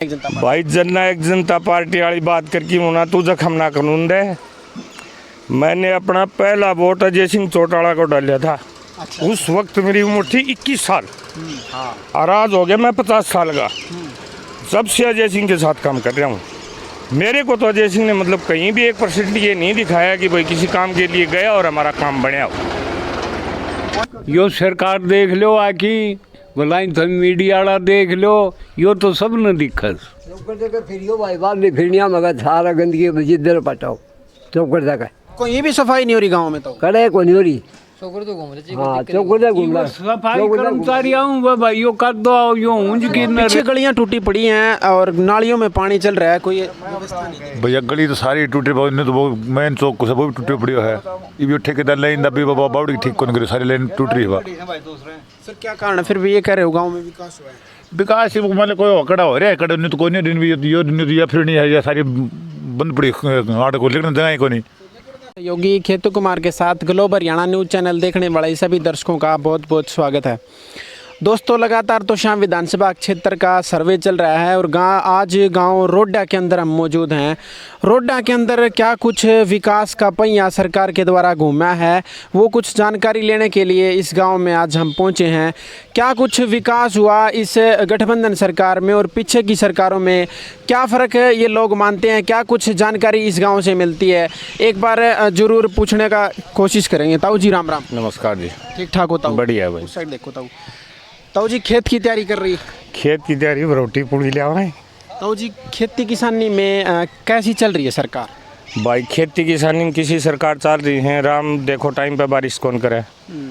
भाई जननायक जनता पार्टी वाली बात करके मुना तू जखम ना कानून दे। मैंने अपना पहला वोट अजय सिंह चौटाला को डाला था। अच्छा। उस वक्त मेरी उम्र थी 21 साल। और आज हो गया मैं 50 साल का। जब से अजय सिंह के साथ काम कर रहा हूँ, मेरे को तो अजय सिंह ने मतलब कहीं भी 1% ये नहीं दिखाया कि भाई किसी काम के लिए गया और हमारा काम बनया हो। यो सरकार देख लो आकी बोलाई तो मीडिया वाला देख लो, यो तो सब न दिक्कत फिर भाई बात नहीं फिरनिया मगर सारा गंदगी जिधर पटाओ चौकड़ तक है। कोई भी सफाई नहीं हो रही गांव में तो करे को नहीं हो रही। हाँ सफाई कर्मचारी आऊँ वो भाई यो कर दो यो ऊंज की पीछे गलियां टूटी पड़ी हैं और नालियों में पानी चल रहा है, कोई व्यवस्था नहीं। भैया गली तो सारी टूटी पड़ी, तो वो मेन चौक को सब वो भी टूटी पड़ी है। ये ठेकेदार लाइन दबी बाबा बावड़ी ठीक कौन करे, सारी लाइन टूट रही है। सर क्या कारण है फिर भी ये कह रहे हो गाँव में विकास हुआ है? विकास मतलब कोई कड़ा हो रहा है, कड़ा नहीं तो कोई नहीं दिन भी या फिर नहीं है, या सारी बंद पड़ी आट को लेकिन जगह को नहीं। योगी खेतू कुमार के साथ ग्लोबल हरियाणा न्यूज़ चैनल देखने वाले सभी दर्शकों का बहुत बहुत स्वागत है। दोस्तों लगातार तो शाम विधानसभा क्षेत्र का सर्वे चल रहा है और आज गांव रोड्डा के अंदर हम मौजूद हैं। रोड्डा के अंदर क्या कुछ विकास का पहिया सरकार के द्वारा घूमा है, वो कुछ जानकारी लेने के लिए इस गांव में आज हम पहुंचे हैं। क्या कुछ विकास हुआ इस गठबंधन सरकार में और पीछे की सरकारों में, क्या फ़र्क है ये लोग मानते हैं, क्या कुछ जानकारी इस गाँव से मिलती है, एक बार ज़रूर पूछने का कोशिश करेंगे। ताऊ जी राम राम। नमस्कार जी। ठीक ठाक होता हूँ? बढ़िया है भाई। उस साइड देखो ताऊ। ताऊ जी खेत की तैयारी कर रही है? खेत की तैयारी रोटी पूड़ी ले आए। ताऊ जी खेती किसानी में कैसी चल रही है सरकार? भाई खेती किसानी में किसी सरकार चल रही है, राम देखो टाइम पे बारिश कौन करे,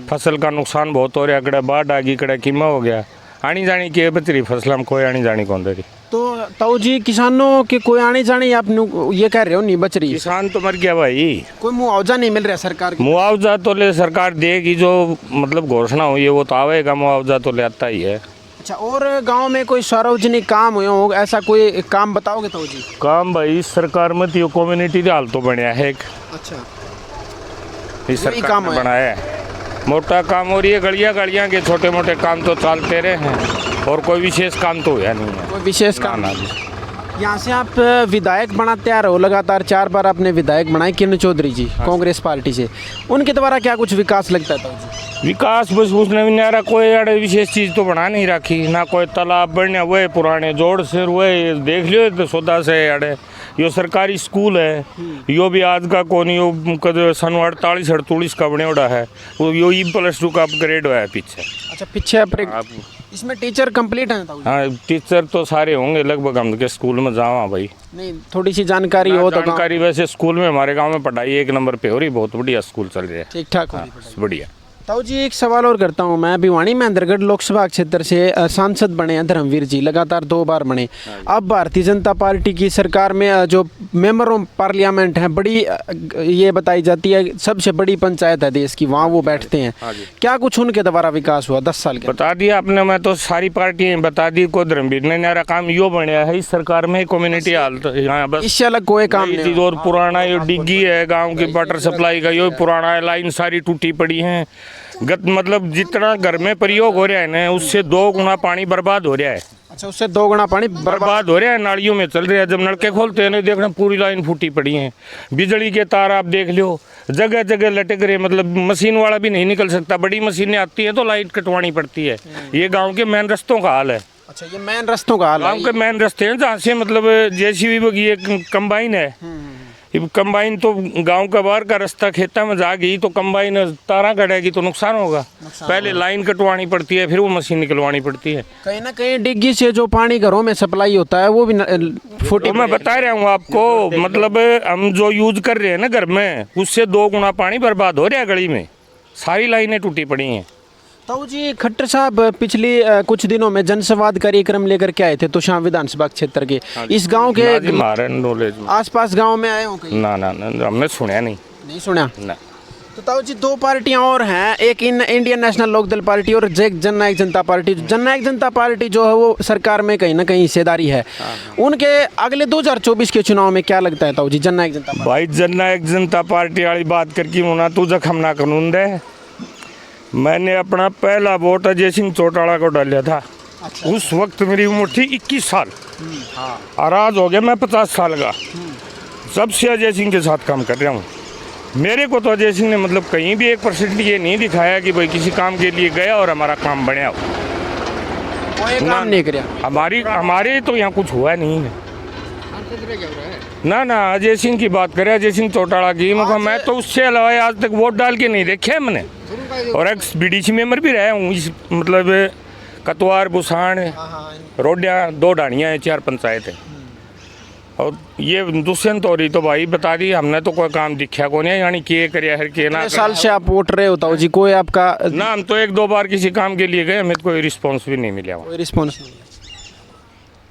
फसल का नुकसान बहुत हो रहा, कड़े बाढ़ आ गई, कड़े कीमा हो गया, आनी जानी की बच रही फसल में कोई आनी जानी कौन दे रही। तो ताऊ जी किसानों के कोई आने जाने आप ये कह रहे हो नहीं बच रही? किसान तो मर गया भाई, कोई मुआवजा नहीं मिल रहा सरकार की? मुआवजा तो ले सरकार देगी, जो मतलब घोषणा हुई है वो तो आवेगा, मुआवजा तो ले आता ही है। अच्छा, और गांव में कोई सार्वजनिक काम हुए हो, ऐसा कोई काम बताओगे ताऊ जी? काम भाई सरकार में तो कम्युनिटी हाल तो बनया है एक। अच्छा, इस सरकार ने बनाया है, मोटा काम हो रही है, गलियां के छोटे मोटे काम तो चलते रहे हैं और कोई विशेष काम तो हुआ नहीं है। कोई विशेष काम ना। यहाँ से आप विधायक बनाते आ रहे हो, लगातार 4 बार आपने विधायक बनाए किरण चौधरी जी कांग्रेस पार्टी से, उनके द्वारा क्या कुछ विकास लगता है ताऊ जी? विकास बस उसने भी नहीं कोई अड़े विशेष चीज़ तो बना नहीं रखी, ना कोई तालाब बनया हुए पुराने जोड़ से हुए देख लियो तो सौदा से अड़े। यो सरकारी स्कूल है, यो भी आज का कौन, यो सन 48-48 का बने उड़ा है, वो यो E+2 का अपग्रेड हुआ है पीछे। अच्छा, पीछे इसमें टीचर कंप्लीट है ताऊ जी? हाँ टीचर तो सारे होंगे लगभग, हम के स्कूल में जावा भाई। नहीं थोड़ी सी जानकारी हो तो? जानकारी वैसे स्कूल में हमारे गांव में पढ़ाई 1 नंबर पे हो रही, बहुत बढ़िया स्कूल चल रहा है, ठीक ठाक हो? बढ़िया। ताऊ जी एक सवाल और करता हूँ मैं, भिवानी महेंद्रगढ़ लोकसभा क्षेत्र से सांसद बने हैं धर्मवीर जी, लगातार 2 बार बने। अब भारतीय जनता पार्टी की सरकार में जो मेंबर ऑफ पार्लियामेंट हैं, बड़ी ये बताई जाती है सबसे बड़ी पंचायत है देश की, वहाँ वो बैठते हैं, क्या कुछ उनके द्वारा विकास हुआ 10 साल के? बता दिया आपने, मैं तो सारी पार्टियां बता दी, को धर्मवीर ने नारा काम यो बनया है इस सरकार में, कम्युनिटी हाल तो यहाँ बस इससे अलग कोई काम नहीं। और पुराना यो डिग्गी है गाँव की वाटर सप्लाई का, यो पुराना है, लाइन सारी टूटी पड़ी है, मतलब जितना घर में प्रयोग हो रहा है ना उससे 2 गुना पानी बर्बाद हो रहा है। अच्छा, उससे 2 गुना पानी बर्बाद हो रहा है, नालियों में चल रहा है, जब नलके खोलते हैं ना देखना पूरी लाइन फूटी पड़ी है, बिजली के तार आप देख लो जगह जगह लटक रहे, मतलब मशीन वाला भी नहीं निकल सकता, बड़ी मशीनें आती हैं तो लाइट कटवानी पड़ती है। ये गाँव के मेन रस्तों का हाल है। अच्छा, ये मेन रस्तों का हाल है? गाँव के मेन रस्ते हैं जहाँ से मतलब JCB ये कंबाइन है, कंबाइन तो गांव का बाहर का रास्ता खेता में जा गई तो कंबाइन तारा कटेगी तो नुकसान होगा, पहले लाइन कटवानी पड़ती है फिर वो मशीन निकलवानी पड़ती है। कहीं ना कहीं डिग्गी से जो पानी घरों में सप्लाई होता है वो भी फूटी। तो मैं बता रहा हूँ आपको, मतलब हम जो यूज कर रहे हैं ना घर में उससे 2 गुना पानी बर्बाद हो रहा है, गली में सारी लाइनें टूटी पड़ी हैं। ताऊ जी खट्टर साहब पिछले कुछ दिनों में जनसंवाद कार्यक्रम लेकर के आए थे तो शाम विधानसभा क्षेत्र के इस गांव के हमारे नॉलेज में आसपास गांव में आए हो कहीं? ना हमने सुना नहीं सुना ना। तो ताऊ जी 2 पार्टियां और हैं, एक इंडियन नेशनल लोकदल पार्टी और जननायक जनता पार्टी। जननायक जनता पार्टी जो है वो सरकार में कहीं ना कहीं हिस्सेदारी है, उनके अगले 2024 के चुनाव में क्या लगता है ताऊ जी जननायक जनता पार्टी? भाई जननायक जनता पार्टी वाली बात करके मुना तू जखम ना कानून दे। मैंने अपना पहला वोट अजय सिंह चौटाला को डाला था। उस वक्त मेरी उम्र थी 21 साल और आज हो गया मैं 50 साल का। जब से अजय सिंह के साथ काम कर रहा हूँ, मेरे को तो अजय सिंह ने मतलब कहीं भी 1% ये नहीं दिखाया कि भाई किसी काम के लिए गया और हमारा काम बढ़िया हो। कोई काम नहीं कराया। हमारे तो यहाँ कुछ हुआ नहीं है। ना अजय सिंह की बात करें, अजय सिंह चौटाला की, मैं तो उससे अलावा आज तक वोट डाल के नहीं देखे है मैंने। और एक्स BDC मेंबर भी रहा हूँ। इस मतलब कतवार, बुसाण, रोडिया 2 डाणियाँ हैं, 4 पंचायत है। और ये दुष्यंत हो रही तो भाई बता दी, हमने तो कोई काम दिखा को नहीं, यानी के करिया हर के ना। साल से आप वोट रहे होता हो जी, कोई आपका ना, हम तो 1-2 बार किसी काम के लिए गए, हमें तो कोई रिस्पॉन्स भी नहीं मिला। कोई रिस्पॉन्स नहीं।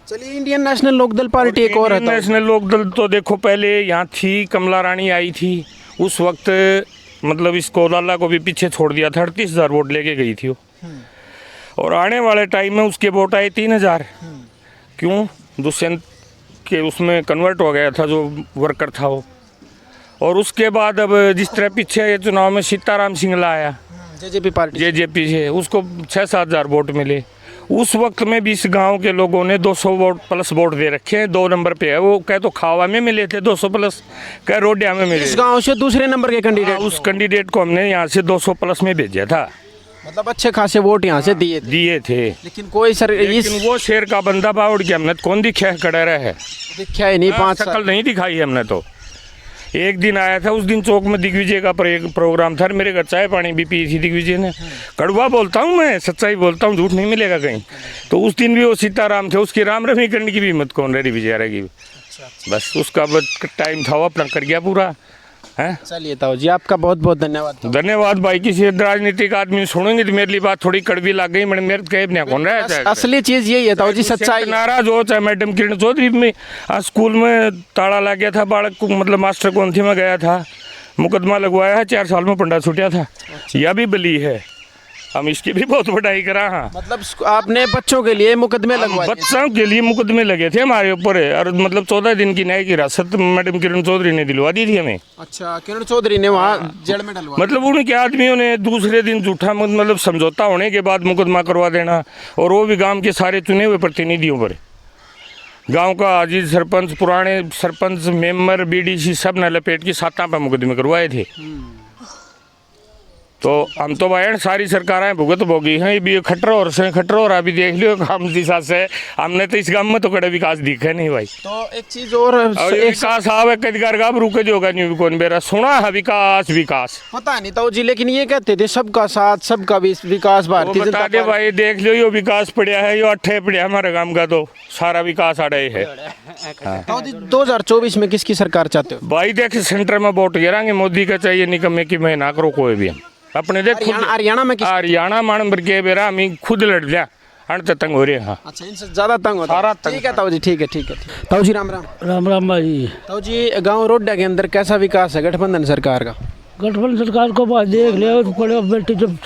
चलिए, इंडियन नेशनल लोकदल पार्टी एक और है। नेशनल लोकदल तो देखो पहले यहाँ थी, कमला रानी आई थी उस वक्त, मतलब इस कोलाला को भी पीछे छोड़ दिया था, 38,000 वोट लेके गई थी वो। और आने वाले टाइम में उसके वोट आए 3,000। क्यों? दुष्यंत के उसमें कन्वर्ट हो गया था जो वर्कर था वो। और उसके बाद अब जिस तरह पीछे ये चुनाव में सीताराम सिंगला आया जेजेपी पार्टी, जेजेपी से, उसको 6-7 हज़ार वोट मिले। उस वक्त में भी इस गांव के लोगों ने 200 वोट प्लस वोट दे रखे हैं। 2 नंबर पे है वो, कह तो खावा में मिले थे 200 प्लस, कह रोडिया में मिले। इस गांव से दूसरे नंबर के कैंडिडेट, उस कैंडिडेट को हमने यहाँ से 200 प्लस में भेजा था। मतलब अच्छे खासे वोट यहाँ से दिए थे। लेकिन कोई सर लेकिन वो शेर का बंदा बाउड़ के हमने कौन दिखा है, खड़ा रहा है, दिखा ही नहीं। 5 शक्ल नहीं दिखाई हमने तो। एक दिन आया था, उस दिन चौक में दिग्विजय का प्रोग्राम था, मेरे घर चाय पानी भी पी थी दिग्विजय ने। कड़वा बोलता हूँ मैं, सच्चाई बोलता हूँ, झूठ नहीं मिलेगा कहीं। तो उस दिन भी वो सीताराम थे, उसकी राम रमी करने की भी हिम्मत कौन रही बेचारे की। बस उसका टाइम था, वो अपना कर गया पूरा है। चलिए ताऊ जी, आपका बहुत बहुत धन्यवाद। धन्यवाद भाई। किसी राजनीतिक आदमी सुनेंगे तो मेरी बात थोड़ी कड़वी लग गई, मैंने मेरे कहे नहीं कौन रहा है। असली चीज यही है ताऊ जी, सच्चाई। नाराज हो चाहे मैडम किरण चौधरी में, आज स्कूल में ताला लग गया था, बालक को मतलब मास्टर को अंतिम में गया था, मुकदमा लगवाया है, 4 साल में पंडा छूटा था। यह भी बली है, हम इसकी भी बहुत बढ़ाई करा। हाँ, मतलब आपने बच्चों के लिए मुकदमे लगवाए? बच्चों के लिए मुकदमे लगे थे हमारे ऊपर, और मतलब 14 दिन की न्यायिक हिरासत मैडम किरण चौधरी ने दिलवा दी थी हमें। अच्छा, किरण चौधरी ने वहाँ जेल में डलवा, मतलब उनके आदमियों ने दूसरे दिन झूठा मतलब समझौता होने के बाद मुकदमा करवा देना, और वो भी गांव के सारे चुने हुए प्रतिनिधियों पर। गांव का अजीज सरपंच, पुराने सरपंच, मेंबर, BDC सब ने लपेट की 7 पे मुकदमे करवाए थे। तो हम तो भाई सारी सरकारें भुगत भोगी हैं, ये भी खट्टर और अभी देख लियो काम दिशा से हमने तो इस गांव में तो कड़े विकास दिखे नहीं भाई। तो एक चीज और विकास आवे कदगार गांव रुके जो होगा नहीं कौन बेरा सुना है विकास पता नहीं ताऊ जी, लेकिन ये कहते थे सबका साथ सबका विकास भारतीय जनता पार्टी। भाई देख लो, यो विकास पड़ा है, यो 8 पड़ा है हमारे गांव का, तो सारा विकास आ रहा है। ताऊ जी, 2024 में किसकी सरकार चाहते हो? भाई देख, सेंटर में वोट गिराएंगे मोदी का चाहिए, निकम्मे की मैं ना करो कोई भी। हम अपने देख हरियाणा मानवर के बेरा हम खुद लड़ लिया, अंत तंग हो रहे। हाँ, अच्छा, इनसे ज्यादा तंग होता है। ठीक है ताऊ जी, ठीक है। ताऊ जी राम राम। राम राम भाई। ताऊ जी, गांव रोडा के अंदर कैसा विकास है गठबंधन सरकार का? गठबंधन सरकार को बात देख लिया पड़े बेटी, जब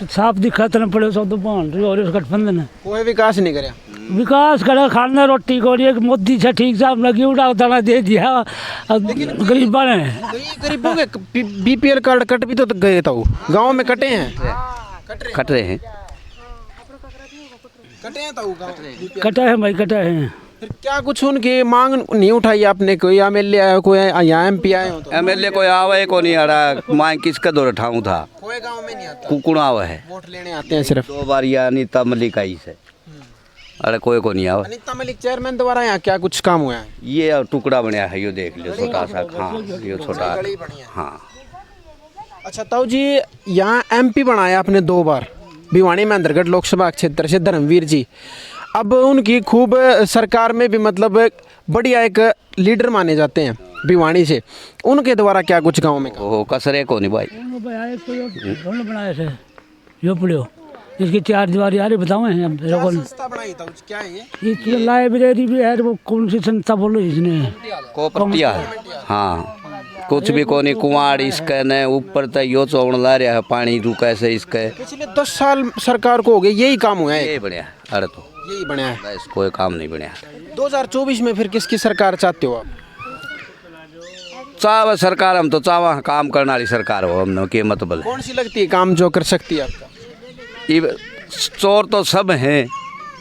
साफ दिखा तो पड़े और इस गठबंधन है कोई विकास नहीं करे। विकास करे, खाना रोटी को एक मोदी से ठीक साहब लगी उड़ा दाना दे दिया, गरीब ने गरीबों के BPL कार्ड कट भी तो गए ताऊ, गाँव में कटे हैं, कट रहे हैं, कटे हैं ताऊ, कटा है भाई, कटा है। फिर क्या कुछ उनकी मांग नहीं उठाई आपने? कोई MLA आया, कोई यहाँ MP आए हो? MLA कोई आवे को नहीं आ रहा, मैं किसका दौर उठाऊँ था, कोई गांव में नहीं आता, कुकुण आवा है, वोट लेने आते हैं सिर्फ। 2 बार या अनीता मलिक आई से, अरे कोई को नहीं आवा। अनीता मलिक चेयरमैन द्वारा यहाँ क्या कुछ काम हुआ है? ये टुकड़ा बनाया है, यो देख लियो छोटा सा। हाँ, ये छोटा। हाँ, अच्छा ताऊ जी, यहाँ MP बनाया आपने 2 बार, भिवानी महेंद्रगढ़ लोकसभा क्षेत्र से धर्मवीर जी। अब उनकी खूब सरकार में भी मतलब बढ़िया एक लीडर माने जाते हैं भिवानी से, उनके द्वारा क्या कुछ गांव में? ओ कसरे को नहीं भाई, बनाया थे यो पड़ो, इसकी 4 दीवारी आ रही बताओ हैं संस्था बनाई था, क्या है ये? लाइब्रेरी भी है, वो कौन सी संस्था बोलो इसने? कोपटिया। हाँ, कुछ भी को नहीं, कुआड़ इसके न ऊपर तक यो चौड़ ला रहा है, पानी रुका से इसके। पिछले 10 साल सरकार को हो गए, यही काम हुआ है, यही बढ़िया। अरे तो यही बढ़िया है, बस कोई काम नहीं बढ़िया। 2024 में फिर किसकी सरकार चाहते हो आप? चाव सरकार, हम तो चावा काम करने वाली सरकार हो, हमने के मतलब कौन सी लगती है काम जो कर सकती है आपका? ये चोर तो सब हैं,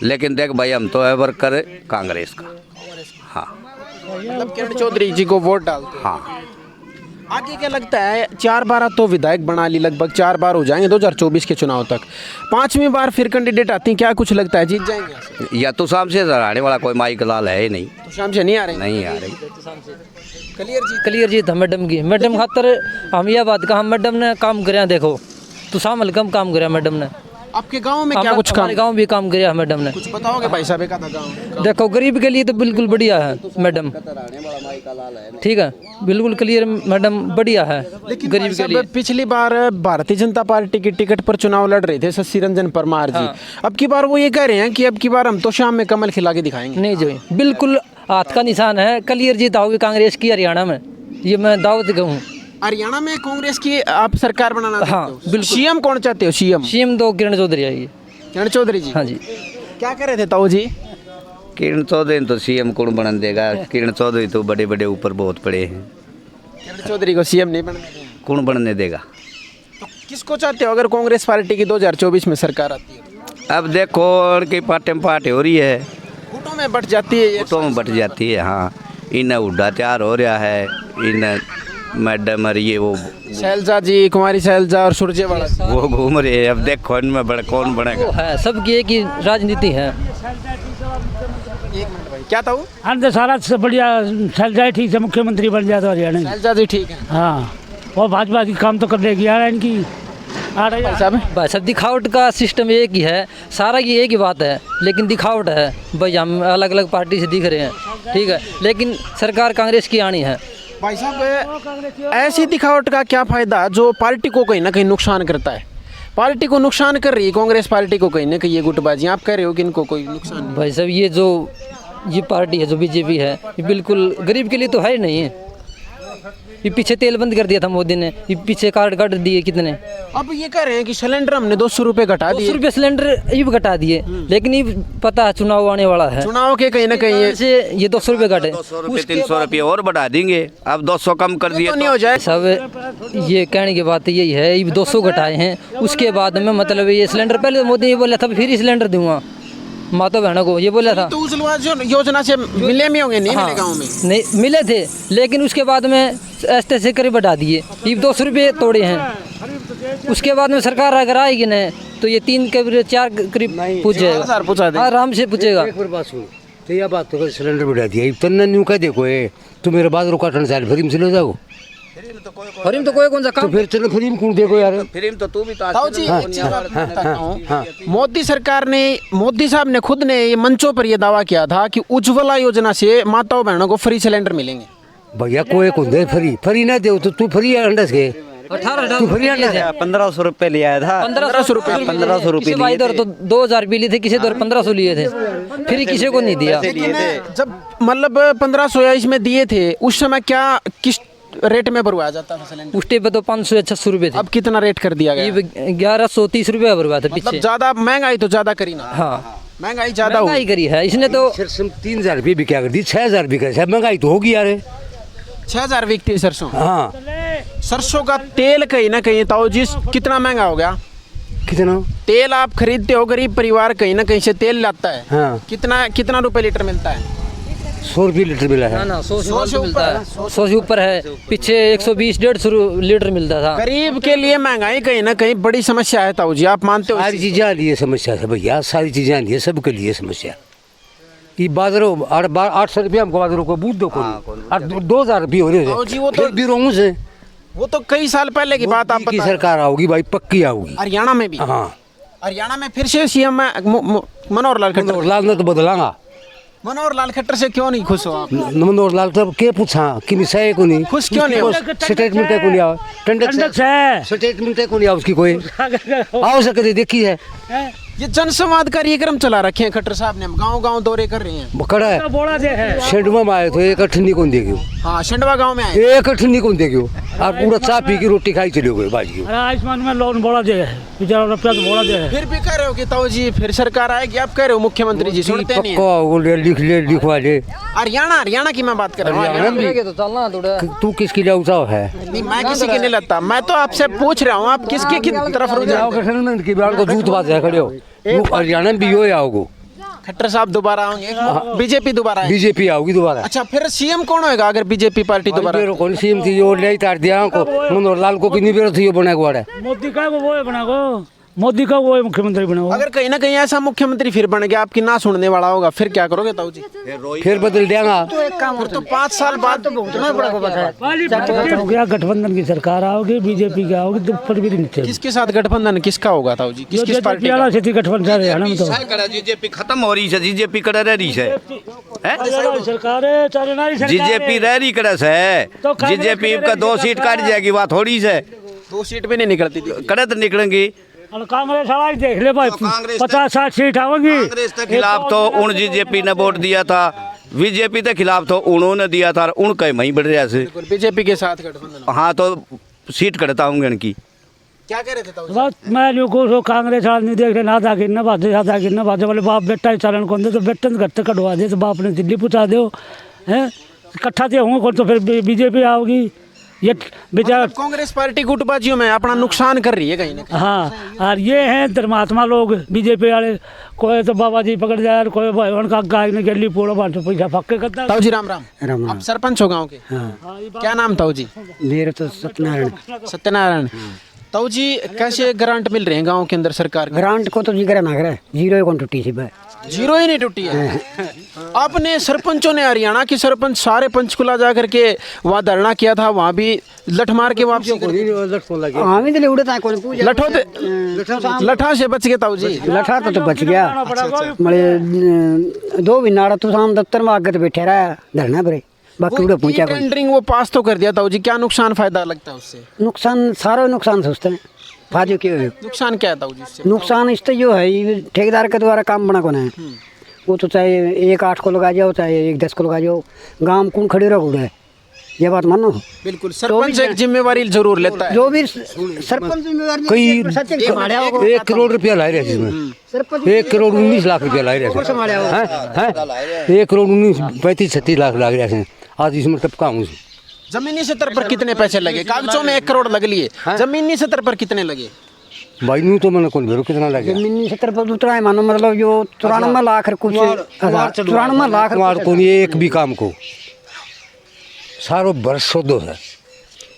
लेकिन देख भाई हम तो है वर्कर कांग्रेस का। हाँ मतलब किरण चौधरी जी को वोट डालते हैं। हाँ। आगे क्या लगता है, 4 बार तो विधायक बना ली, लगभग 4 बार हो जाएंगे 2024 के चुनाव तक, 5वीं बार फिर कैंडिडेट आती हैं, क्या कुछ लगता है जीत जाएंगे यहाँ से? या तो शाम से हराने वाला कोई माइक लाल है ही नहीं। तो शाम से नहीं आ रहे? नहीं आ रही। क्लियर जीत है मैडम की। मैडम खातर हम यह बात कहा, मैडम ने काम कराया, देखो तो शाम कम काम कराया मैडम ने। आपके गांव में क्या कुछ काम? हमारे गांव भी काम कराया मैडम ने। कुछ बताओगे भाई साहब? एक आधा गांव देखो गरीब के लिए तो बिल्कुल बढ़िया है मैडम, ठीक है, बिल्कुल क्लियर मैडम, बढ़िया है लेकिन गरीब भाई के लिए। साहब, पिछली बार भारतीय जनता पार्टी की टिकट पर चुनाव लड़ रहे थे शशि रंजन परमार जी। अब की बार वो ये कह रहे हैं कि अब की बार हम तो शाम में कमल खिला के दिखाएंगे। नहीं जो बिल्कुल हाथ का निशान है, क्लियर जीत होगी कांग्रेस की हरियाणा में, ये मैं दावत कहूँ। हरियाणा में कांग्रेस की आप सरकार बनाना चाहते हाँ, हो? बिल्कुल। सीएम कौन चाहते हो? सीएम तो किरण चौधरी आएगी। किरण चौधरी जी? हाँ जी। क्या कर रहे थे ताऊ जी? किरण चौधरी तो सीएम कौन बना देगा? किरण चौधरी तो बड़े बड़े ऊपर बहुत पड़े हैं, किरण चौधरी को सीएम नहीं बनने देंगे? कौन बनने देगा? तो किसको चाहते हो अगर कांग्रेस पार्टी की 2024 में सरकार आती है? अब देखो उनकी पार्टी हो रही है, गुटों में बट जाती है ये। तो में बट जाती है। हाँ, इन उड्डा तैयार हो रहा है, इन मैडम और ये वो शैलजा जी, कुमारी शैलजा और सुरजेवाला, वो घूम रहे हैं। अब देखो इनमें बड़ा कौन बनेगा? वो है सबकी एक ही राजनीति है। क्या था वो? अंदर सारा से बढ़िया चल जाए, ठीक से मुख्यमंत्री बन जाए तो हरियाणा की। शैलजा जी ठीक है। हाँ, और भाजपा की काम तो कर लेगी यार इनकी। आ रही है साहब भाई सब दिखावट का सिस्टम एक ही है, सारा की एक ही बात है, लेकिन दिखावट है भाई, हम अलग अलग पार्टी से दिख रहे हैं, ठीक है, लेकिन सरकार कांग्रेस की आनी है। भाई साहब, ऐसी दिखावट का क्या फायदा जो पार्टी को कहीं ना कहीं नुकसान करता है? पार्टी को नुकसान कर रही है कांग्रेस पार्टी को कहीं ना कहीं, ये गुटबाजी आप कह रहे हो कि इनको कोई नुकसान नहीं। भाई साहब ये पार्टी है जो बीजेपी है, ये बिल्कुल गरीब के लिए तो है ही नहीं है। ये पीछे तेल बंद कर दिया था मोदी ने, ये पीछे कार्ड काट दिए कितने। अब ये कह रहे हैं कि सिलेंडर हमने 200 रुपये घटा दिए। 200 रुपये सिलेंडर ये भी घटा दिए, लेकिन ये पता है चुनाव आने वाला है, चुनाव के कहीं ना कहीं से ये 200 रुपये घटे, 300 रुपये और बढ़ा देंगे। अब 200 कम कर दिए तो नहीं हो जाए। सब ये कहने की बात यही है, ये 200 घटाए हैं, उसके बाद में मतलब ये सिलेंडर पहले तो मोदी ये बोला था फिर सिलेंडर दूंगा माता बहनों को, ये बोला था। तो उस योजना से मिले भी होंगे? नहीं मिले गाँव में? नहीं मिले थे, लेकिन उसके बाद में ऐसे से करीब बढ़ा दिए, ये 200 रुपये तोड़े हैं। उसके बाद में सरकार अगर आएगी ना तो ये 3 के 4 करीब पूछ जाएगा, पूछा दे। आराम से पूछेगा। एक बार बात सुन, तो यह बात तो सिलेंडर बढ़ा दिया, इतना न्यू कह देखो ये तो मेरे बाद रुका टन साल फ्री में चले जाओ, फ्री में तो कोई कौन सा तो काम, फिर चलो फ्री में कौन देखो यार। फिर तो तू भी तो ताऊ जी, एक चीज़ आप बताता हूं। मोदी सरकार ने, मोदी साहब ने खुद ने ये मंचों पर यह दावा किया था कि उज्ज्वला योजना से माताओं बहनों को फ्री सिलेंडर मिलेंगे। भैया कोई कौन दे फ्री ना दे तो तू फ्री अंडस के 18 फ्री अंडस 1500 रुपये लिया था। 1500 रुपये 1500 रुपये किसी इधर तो 2000 भी लिए थे, किसी इधर 1500 लिए थे, फिर किसी को नहीं दिया। जब मतलब 1500 या इसमें दिए थे, उस समय क्या किस रेट में भरवाया जाता था सिलेंडर? उस टाइम पे तो 500 या 600 रुपये थे, अब कितना रेट कर दिया गया? ये 1130 रुपये भरवा था मतलब पीछे। ज्यादा महंगाई तो ज्यादा करी ना। हाँ, महंगाई ज्यादा हुई। महंगाई करी है इसने तो। सरसों 3000 रुपये भी क्या कर दी, 6000 भी कर, महंगाई तो होगी यार। 6000 बिकती है सरसों। हाँ, सरसों का तेल कहीं ना कहीं ताऊ जी कितना महंगा हो गया? कितना तेल आप खरीदते हो, गरीब परिवार कहीं ना कहीं से तेल लाता है। हाँ। कितना रुपए लीटर मिलता है? 100 रुपये लीटर मिला है। ना 100 से मिलता है, 100 से ऊपर है, पीछे 120-150 लीटर मिलता था। गरीब के लिए महंगाई कहीं ना कहीं बड़ी समस्या है ताऊ जी, आप मानते हो? सारी चीजें आ रही है समस्या है भैया, सारी चीजें आ रही है, सबके लिए समस्या। ये बाजारों 800 रुपये हमको बाजारों को बूझ दो कोई 2000 रुपये हो रहे जी, वो तो- भी रोहू से वो तो कई साल पहले की बात आप की बता। सरकार आओगी भाई, पक्की आओगी। हरियाणा में भी? हाँ, हरियाणा में फिर से सीएम मनोहर लाल खट्टर। मनोहर लाल ने तो बदलांगा। मनोहर लाल खट्टर से क्यों नहीं खुश हो आप? मनोहर लाल तो के पूछा कि मिसाए को नहीं खुश क्यों नहीं हो? स्टेटमेंट है को नहीं आओ, ठंडक है। स्टेटमेंट है को नहीं आओ उसकी कोई आओ सके देखी है। ये जनसंवाद कार्यक्रम चला रखे हैं खट्टर साहब ने, गांव गांव दौरे कर रहे हैं। खड़ा है बोला दे है शेडमा में आए तो एक अठन्नी कौन देगी, हाँ, शंडवा गांव में आए। एक अठन्नी कौन देगी, और पूरा चाय पी की रोटी खाई चले गए बाजी। अरे आयुष्मान में लोन बोला दे है, बेचारा रुपया तो बोला दे है। फिर भी कह रहे हो कि ताऊ जी फिर सरकार आएगी, आप कह रहे हो मुख्यमंत्री जी सुनते नहीं हैं। पक्का वो लिख ले लिखवा ले। हरियाणा की मैं बात कर रहा हूँ। हरियाणा तो चलना थोड़ा। तू किसकी जाऊँ है? नहीं, मैं किसी की नहीं लगता, मैं तो आपसे पूछ रहा हूँ आप किसकी की तरफ रुझान? की बात को जूत बात है खड़े हो, वो हरियाणा में भी यो आओगे, खट्टर साहब दोबारा आएंगे, बीजेपी दोबारा आएगी। बीजेपी आओगी दोबारा। अच्छा, फिर सीएम कौन होएगा अगर बीजेपी पार्टी दोबारा? कौन सी थी जो ले तार दिया को मनोहर लाल को कितनी बेर थी बना हुआ है। मोदी का वो है बना को, मोदी का वो है मुख्यमंत्री बना अगर कहीं ना कहीं ऐसा मुख्यमंत्री फिर बन गया, आपकी ना सुनने वाला होगा, फिर क्या करोगे ताऊ जी? फिर बदल देगा। फिर तो 5 साल बाद तो भुगतना पड़ेगा। हो गया, गठबंधन की सरकार आओगी, बीजेपी की आओगी, तो फिर भी नहीं। किसके साथ गठबंधन किसका होगा ताऊ जी? किस पार्टी वाला से गठबंधन हरियाणा में तो जीजेपी खत्म हो रही है, जीजेपी कर रही है, सरकार है, चलना ही सरकार जीजेपी रह रही करस है, तो कांग्रेस जीजेपी के का 2 सीट काट जाएगी, बात थोड़ी से 2 सीट भी नहीं निकलती थी। करत निकलेंगी। और कांग्रेस वाला ही देख ले भाई, तो कांग्रेस 50-60 सीट आओगी। कांग्रेस के खिलाफ तो उन जीजेपी ने वोट दिया था, बीजेपी के खिलाफ तो उन्होंने दिया था, उनका वहीं बढ़ रहा से। बीजेपी के साथ गठबंधन। हाँ, तो सीट करता हूँ उनकी। क्या कह रहे थे ताऊ जी? बस मैं जो को कांग्रेस वाले नहीं देख रहे, ना था गिरना बाजे, आधा गिरना बाजे वाले बाप बेटा ही चालन कौन दे, तो बेटा घर तक कटवा दे, तो बाप ने दिल्ली पहुँचा दो हैं, इकट्ठा थे होंगे कौन, तो फिर बीजेपी आओगी। ये बेचारा कांग्रेस पार्टी गुटबाजियों में अपना नुकसान कर रही है कहीं ना कहीं। हाँ, और ये हैं धर्मात्मा लोग बीजेपी वाले, कोई तो बाबा जी पकड़ जाए, कोई भाई उनका गाय ने गली पोड़ो बांटो पैसा फक्के करता। ताऊ जी राम राम। राम आप सरपंच हो गाँव के? क्या नाम ताऊ जी? मेरे तो सत्यनारायण। सत्यनारायण। ताऊ जी, कैसे ग्रांट मिल रहे हैं गाँव के अंदर सरकार के? ग्रांट को तो जिक्र ना करे, जीरो कौन टूटी सी भाई, जीरो ही नहीं टूटी है। आपने सरपंचों ने, हरियाणा के सरपंच सारे पंचकुला जा करके वहाँ धरना किया था, वहाँ भी लठ मार के वापसी कर दी। हमें तो उड़ता है कौन पूछ लठा से बच गए ताऊ जी। लठा तो बच गया, मले 2 नाड़ा तो शाम दफ्तर में आगे तो बैठे रहा धरना पर, बाकी उड़े पूछा कोई। टेंडरिंग वो पास तो कर दिया ताऊ जी, क्या नुकसान फायदा लगता है उससे? नुकसान सारा नुकसान सोचते हैं, फायदे क्यों है? नुकसान क्या है ताऊ जी इससे? नुकसान इससे जो है, ये ठेकेदार के द्वारा काम बना कौन है, वो तो चाहे 1 8 को लगा जाओ, चाहे 1 10 को लगा जाओ, गांव कौन खड़े रहो है, ये बात मानो। बिल्कुल, सरपंच एक जिम्मेवारी जरूर लेता है। जो भी सरपंच कई 1 करोड़ रुपया ला रहे हैं, 1 करोड़ 19 लाख रुपया ला रहे हैं, 1 करोड़ 19 35 36 लाख लाग रहे हैं आज इसमें तब काम। जमीनी स्तर पर कितने पैसे लगे? कागजों में 1 करोड़ लग लिए, जमीनी स्तर पर कितने लगे? भाई यूँ तो मैंने कौन भेरो कितना लगे, जमीनी स्तर पर उतना है मानो, मतलब जो 94 लाख कुछ 94 लाख को एक भी काम को सारो बरस दो है।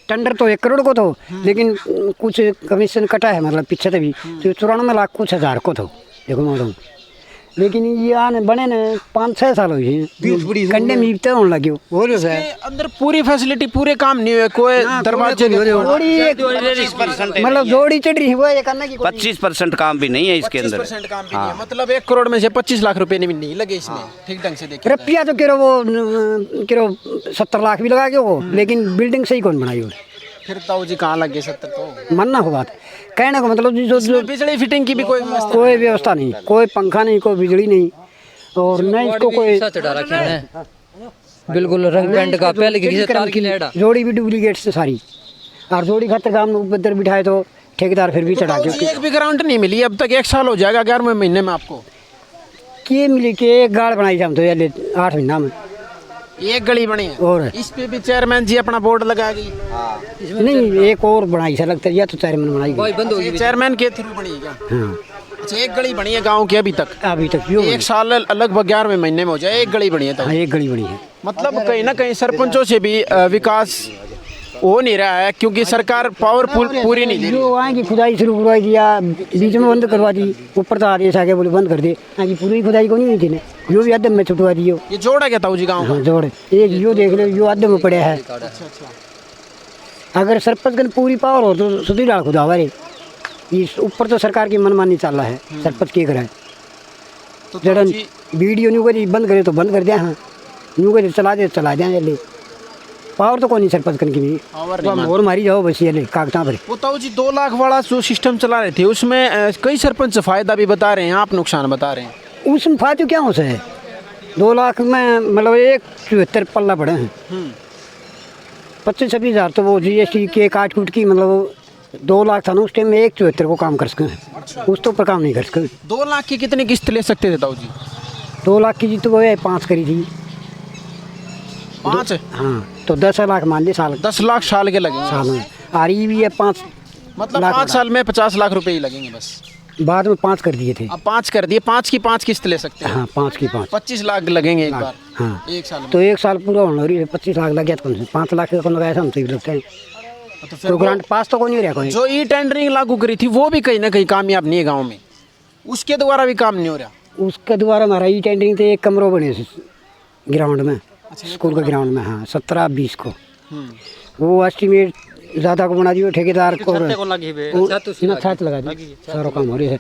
टेंडर तो 1 करोड़ को तो, लेकिन कुछ कमीशन कटा है, मतलब पीछे से भी तो 94 लाख कुछ हज़ार को तो देखो मालूम। लेकिन ये आने बने ने 5-6 साल हो गए, कंडे मीपते होने लगे हो रहे है। अंदर पूरी फैसिलिटी, पूरे काम नहीं हुए, कोई दरवाजे नहीं हुए, मतलब जोड़ी चढ़ रही है, ये करने की 25% काम भी नहीं है इसके अंदर। 25% काम भी नहीं है, मतलब 1 करोड़ में से 25 लाख रुपए नहीं लगे इसमें, ठीक ढंग से देखिए। रुपया तो कह वो 70 लाख भी लगा के वो, लेकिन बिल्डिंग सही कौन बनाई हो? फिर ताऊ जी कहाँ लगे 70 तो? मानना हो बात, कहने को मतलब जो बिजली फिटिंग की भी कोई व्यवस्था नहीं, कोई पंखा नहीं, कोई बिजली नहीं, और न इसको कोई बिल्कुल रंग पेंट का पहले की तार की लेड़ा, जोड़ी भी डुप्लीकेट से सारी, और जोड़ी खातर काम उधर बिठाए तो ठेकेदार फिर भी चढ़ा के। एक भी ग्रांट नहीं मिली अब तक, 1 साल हो जाएगा 11वें महीने में आपको। के मिली के एक गाड़ बनाई हम तो 8 महीना में, एक गली बनी है, और इस पे भी चेयरमैन जी अपना बोर्ड लगा गई। नहीं, एक और बनाई सा लगता है, या तो चेयरमैन बनाई बंद हो गई, चेयरमैन के थ्रू बनी है क्या? हाँ, अच्छा, एक गली बनी है गांव की अभी तक? अभी तक जो 1 साल लगभग 11वें महीने में हो जाए, एक गली बनी है। हाँ, एक गली बनी है। मतलब कहीं ना कहीं सरपंचों से भी विकास हो नहीं रहा है, क्योंकि सरकार पावरफुल पूरी नहीं दे रही। जो वहाँ की खुदाई शुरू करवाई दिया, बीच में बंद करवा दी, ऊपर तो आदेश आके बोले बंद कर दे, यहाँ की पूरी खुदाई को नहीं हुई थी ने, जो भी अदम में छुटवा दियो। ये जोड़ है क्या ताऊ जी गाँव? हाँ, जोड़ एक यो देख लो, यो अदम में पड़े है। अगर सरपंच का पूरी पावर हो तो सुधी डाल खुदा हमारे, इस ऊपर तो सरकार की मनमानी चल रहा है, सरपंच के कराए जड़न वीडियो न्यू करी बंद करे तो बंद कर दिया, हाँ न्यू करी चला दे जल्दी, पावर तो कौन नहीं सरपंच की भी, और मारी जाओ बस ये कागजा पर। वो ताऊ जी 2 लाख वाला जो सिस्टम चला रहे थे, उसमें कई सरपंच फायदा भी बता रहे हैं, आप नुकसान बता रहे हैं। उसमें फायदा क्या हो सके, 2 लाख में मतलब 174 पल्ला पड़े हैं, 25-26 हज़ार तो वो GST के काट कूट की, मतलब 2 लाख था ना उस टाइम में, 174 को काम कर सकें, उस तो पर काम नहीं कर सके। 2 लाख की कितनी किस्त ले सकते थे ताऊ जी? 2 लाख की जी तो वो 5 करी थी, 5? हाँ, तो 10 लाख मान ली साल, 10 लाख साल के लगेंगे साल में, आ रही भी है 5, मतलब 5 साल में 50 लाख रुपए ही लगेंगे बस। बाद में 5 कर दिए थे। अब 5 कर दिए, 5 की 5 किस्त ले सकते हैं। हाँ 5 की 5। 25 लाख लगेंगे एक बार, हाँ एक साल में। तो 1 साल पूरा होने रही है, 25 लाख लग गया तो 5 लाख का लगाया था, हम सही लगते हैं। तो फिर तो ग्रांट पास तो कोई नहीं रहा कोई। जो ई टेंडरिंग लागू करी थी वो भी कहीं ना कहीं कामयाब नहीं है गाँव में, उसके द्वारा भी काम नहीं हो रहा। उसके द्वारा हमारा ई टेंडरिंग थे, 1 कमरों बने ग्राउंड में, स्कूल के ग्राउंड में। हाँ 17-20 को वो एस्टीमेट ज़्यादा को बना दिए ठेकेदार को, छत लगा दी, सारा काम हो रही है।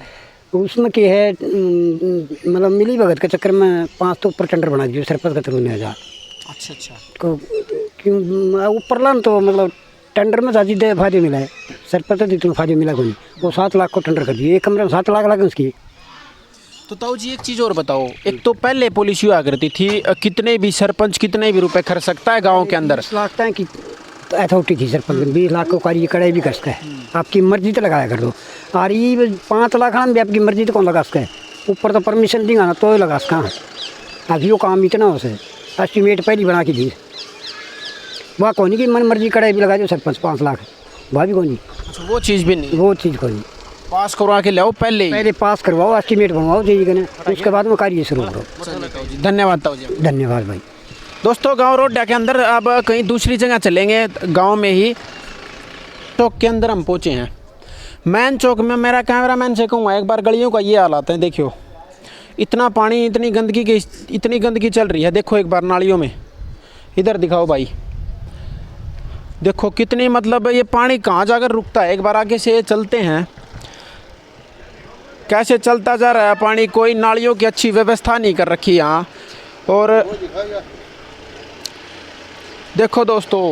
उसमें क्या है, मतलब मिली भगत के चक्कर में 5 तो ऊपर टेंडर बना दिए सरपंच का थ्रू 9,000। अच्छा अच्छा। तो क्यों ऊपर लान तो मतलब टेंडर में ज़्यादा फायदे मिला है, सरपंच तो इतना फायदे मिला कोई। वो 7 लाख को टेंडर कर दिए, 1 कमरे में 7 लाख लगे उसकी। तो ताऊ जी एक चीज़ और बताओ, एक तो पहले पॉलिसी हुआ करती थी कितने भी सरपंच कितने भी रुपए खर्च सकता है गांव के अंदर। 20 लाख तक की अथॉरिटी थी सरपंच, 20 लाख को कार्य कड़ाई भी कर सकता है, आपकी मर्जी तो लगाया कर दो। और ये 5 लाख भी आपकी मर्जी तो कौन लगा सकता है, ऊपर तो परमिशन देगा ना तो ही लगा सकता है। अभी वो काम इतना हो सके, एस्टीमेट पहले बना के दी वह कौन की मन मर्जी कड़ाई भी लगा दो सरपंच 5 लाख, वह भी कौन नहीं। वो चीज़ भी नहीं, वो चीज़ कोई नहीं, पास करवा के लाओ पहले पास करवाओ, एस्टीमेट बनवाओ जाइए ना, उसके बाद में कार्य शुरू करो। धन्यवाद ताऊ जी। धन्यवाद भाई। दोस्तों गांव रोड के अंदर अब कहीं दूसरी जगह चलेंगे, गांव में ही चौक के अंदर हम पहुंचे हैं। मैन चौक में मेरा कैमरामैन से कहूँगा एक बार गलियों का ये हालात है, देखियो इतना पानी, इतनी गंदगी चल रही है। देखो एक बार नालियों में, इधर दिखाओ भाई, देखो कितनी, मतलब ये पानी कहाँ जाकर रुकता है। एक बार आगे से चलते हैं, कैसे चलता जा रहा है पानी, कोई नालियों की अच्छी व्यवस्था नहीं कर रखी यहाँ। और देखो दोस्तों,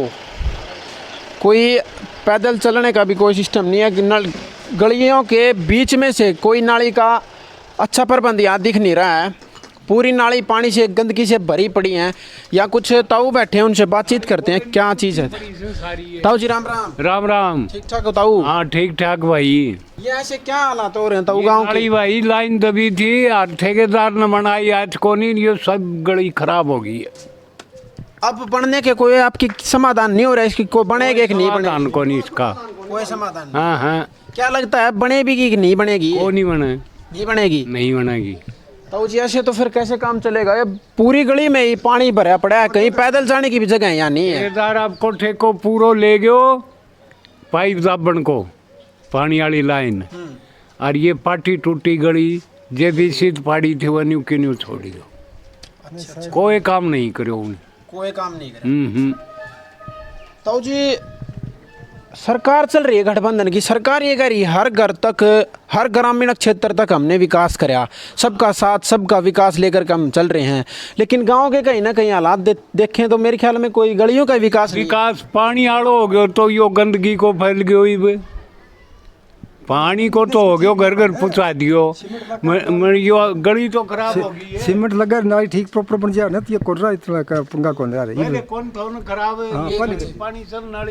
कोई पैदल चलने का भी कोई सिस्टम नहीं है कि गलियों के बीच में से कोई नाली का अच्छा प्रबंध यहाँ दिख नहीं रहा है। पूरी नाली पानी से, गंदगी से भरी पड़ी हैं। या कुछ ताऊ बैठे हैं, उनसे बातचीत करते हैं क्या चीज़ है। ताऊ जी राम राम। राम राम। ठीक ठाक हो ताऊ? हाँ ठीक ठाक भाई। ये ऐसे क्या हालात हो रहे हैं ताऊ गाँव गली भाई लाइन दबी थी और ठेकेदार ने बनाई आज को नहीं, ये सब गली खराब हो गई है। अब बनने के कोई आपकी समाधान नहीं हो रहा है, इसकी कोई बनेगा कि नहीं बनेगा? समाधान को नहीं इसका कोई समाधान? हाँ हाँ। क्या लगता है बनेगी कि नहीं बनेगी? वो नहीं बने, नहीं बनेगी, नहीं बनेगी। ताऊ जी ऐसे तो फिर कैसे काम चलेगा? ये पूरी गली में ही पानी भरा पड़ा है, कहीं पैदल जाने की भी जगह यहाँ नहीं है। ठेकेदार आपको ठेको पूरो ले गयो पाइप दाबन को, पानी वाली लाइन, और ये पाटी टूटी गली जे भी सीध पाड़ी थी वह की न्यू छोड़ी दो। अच्छा। कोई काम नहीं करो उन्हें, कोई काम नहीं करे। ताऊ जी सरकार चल रही है गठबंधन की, सरकार ये कह रही है हर घर तक, हर ग्रामीण क्षेत्र तक हमने विकास कराया, सबका साथ सबका विकास लेकर के हम चल रहे हैं। लेकिन गांव के कहीं ना कहीं हालात देखें तो मेरे ख्याल में कोई गलियों का विकास पानी आड़ो हो गयो तो यो गंदगी को फैल गयो ही, पानी को तो हो गयो घर घर पहुँचा दियो, यो गली तो खराब हो गई है। सीमेंट लगा नाली ठीक प्रॉपर बन जाए ना तो ये कोड रहा इतना का पंगा कौन रहा है। पहले कौन कौन खराब है, हाँ, ये पानी सब नाली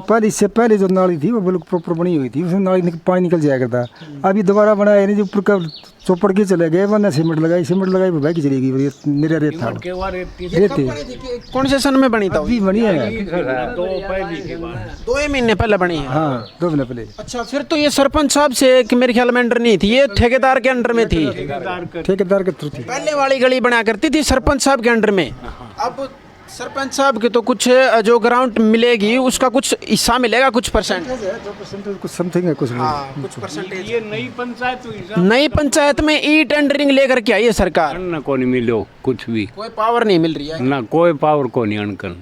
पहले इससे पहले जो नाली थी वो बिल्कुल प्रॉपर बनी हुई थी, उसमें नाली पानी निकल जाया करता। अभी दोबारा बनाया नहीं, जो ऊपर का चौपड़ के चले गए, वरना सीमेंट लगाई भाई की चलेगी मेरा रेत था रेत थी। कौन से सन में बनी था? अभी बनी है 2 महीने पहले बनी है। हाँ 2 महीने पहले। अच्छा, फिर तो ये सरपंच साहब से कि मेरे ख्याल में अंडर नहीं थी, ये ठेकेदार के अंडर में थी। ठेकेदार के थ्रू थी। पहले वाली गली बना करती थी सरपंच साहब के अंडर में। अब सरपंच साहब के तो कुछ जो ग्राउंड मिलेगी उसका कुछ हिस्सा मिलेगा, कुछ परसेंट, कुछ समथिंग है, कुछ कुछ परसेंटेज। ये नई पंचायत हुई, नई पंचायत में ई टेंडरिंग लेकर के आई है सरकार, ना को नहीं मिलो कुछ भी, कोई पावर नहीं मिल रही है ना कोई पावर को नहीं अनकन,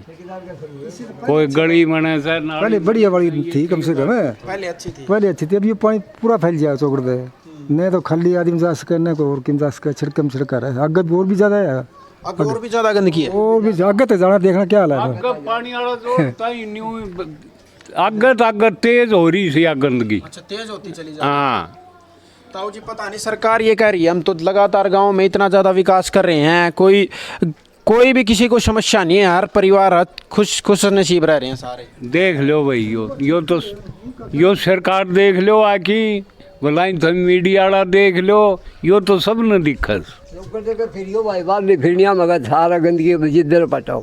कोई गली बने सर। पहले बढ़िया वाली थी कम से कम, पहले अच्छी थी। अब ये पानी पूरा फैल जाए चौकड़ पे, नहीं तो खाली आदमी जा सके, न कोई और किम जा सके, छिड़कम छिड़का रहे। आगे और भी ज्यादा है, और भी ज्यादा गंदगी है, और भी आगे तक जाना देखना क्या हाल है। आगे पानी वाला जो ताई न्यू आगे तेज हो रही सी गंदगी। अच्छा, तेज होती चली जा। हाँ ताऊ जी पता नहीं, सरकार ये कह रही है हम तो लगातार गांव में इतना ज्यादा विकास कर रहे हैं, कोई भी किसी को समस्या नहीं है, हर परिवार खुश नसीब रह रहे हैं सारे। देख लो भाई, यो सरकार देख लो, आकी बोलाई तो मीडिया वाला देख लो, यो तो सब न दिक्कत। फिर भाई बात नहीं फिरनिया मगर सारा गंदगी जिधर पटाओ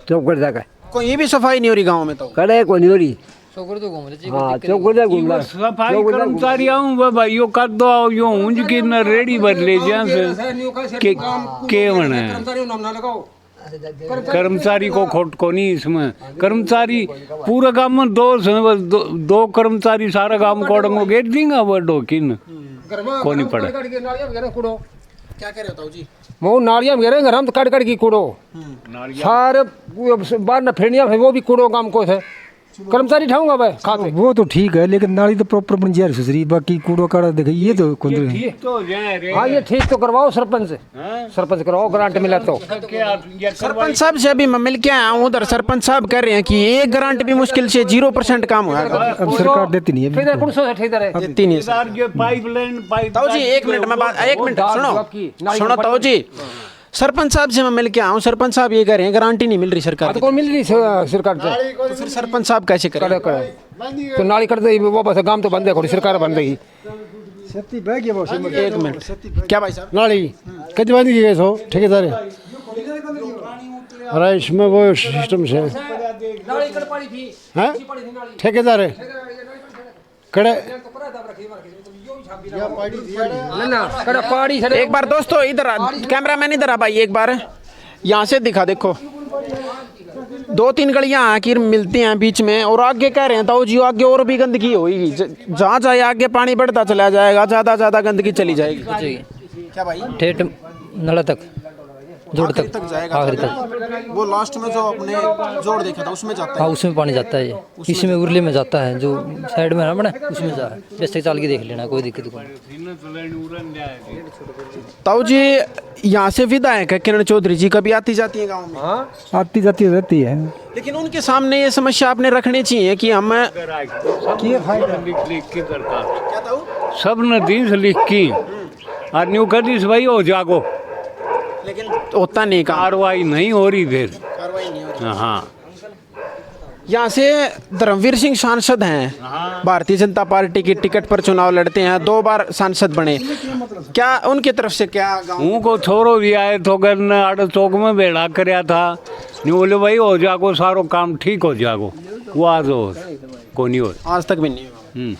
चौकड़ तक कोई भी सफाई नहीं हो रही गांव में, तो कड़े को नहीं हो रही। हाँ चौक जा घूम ला सफाई कर्मचारी आऊँ वह भाई यो कर दो यो ऊंज की न रेडी बदले जहाँ के वन है कर्मचारी को खोट को नहीं इसमें कर्मचारी पूरा काम में दो कर्मचारी सारा काम कोडंगो गेट देंगे वो डोकिन को नहीं पड़ा क्या कह रहे हो जी? वो नालियाँ में गिरेंगे हम तो कट की कूड़ो सारे बाहर न फेड़िया वो भी कूड़ो काम को है कर्मचारी ठाऊंगा भाई खाते वो तो ठीक है लेकिन नाली तो प्रॉपर बन जा रही बाकी कूड़ो काड़ा देखे ये तो हाँ ये ठीक तो करवाओ सरपंच से सरपंच करवाओ ग्रांट मिला तो सरपंच साहब से अभी मैं मिल के आया हूँ उधर सरपंच साहब कह रहे हैं कि एक ग्रांट भी मुश्किल से 0% काम हुआ अब सरकार देती नहीं है देती नहीं है। पाइपलाइन ताऊ जी एक मिनट सुनो ताऊ जी सरपंच साहब से मैं मिल के आया हूँ सरपंच साहब ये कह रहे हैं गारंटी नहीं मिल रही सरकार को मिल रही सरकार से तो फिर सरपंच साहब कैसे करें तो नाली कर दे वो बस काम तो बंद है सरकार बंद है एक मिनट क्या भाई साहब नाली कितनी बंद की गई सो ठेकेदार अरे इसमें वो सिस्टम से हैं ठेकेदार है कड़े एक बार दोस्तों इधर कैमरा मैन इधर आ भाई एक बार यहाँ से दिखा देखो 2-3 गलियां आखिर मिलती हैं बीच में और आगे कह रहे हैं ताऊ जी आगे और भी गंदगी होगी जहाँ चाहे आगे पानी बढ़ता चला जाएगा ज़्यादा गंदगी चली जाएगी क्या भाई ठेठ नला तक जोड़ तक जाएगा आखिरी तक वो लास्ट में जो अपने जोड़ देखा था उसमें जाता है हाँ उसमें पानी जाता है ये इसमें उरले में जाता है जो साइड में है ना उसमें जा रहा है जैसे चाल के देख लेना कोई दिक्कत नहीं। ताऊ जी यहाँ से विधायक है किरण चौधरी जी कभी आती जाती है गाँव में आती जाती रहती है लेकिन उनके सामने ये समस्या आपने रखनी चाहिए कि हम सब नदी से लिख की और न्यू कर दी भाई हो जागो लेकिन होता नहीं कार्रवाई नहीं हो रही फिर कार्रवाई नहीं हो रही। हाँ यहाँ से धर्मवीर सिंह सांसद हैं भारतीय जनता पार्टी की टिकट पर चुनाव लड़ते हैं 2 बार सांसद बने क्या उनकी तरफ से क्या उनको छोरो भी आए तो गन आड़ चौक में बेड़ा करया था नहीं बोले भाई हो जागो सारो काम ठीक हो जागो वो आज हो को नहीं हो आज तक भी नहीं हुआ। मैं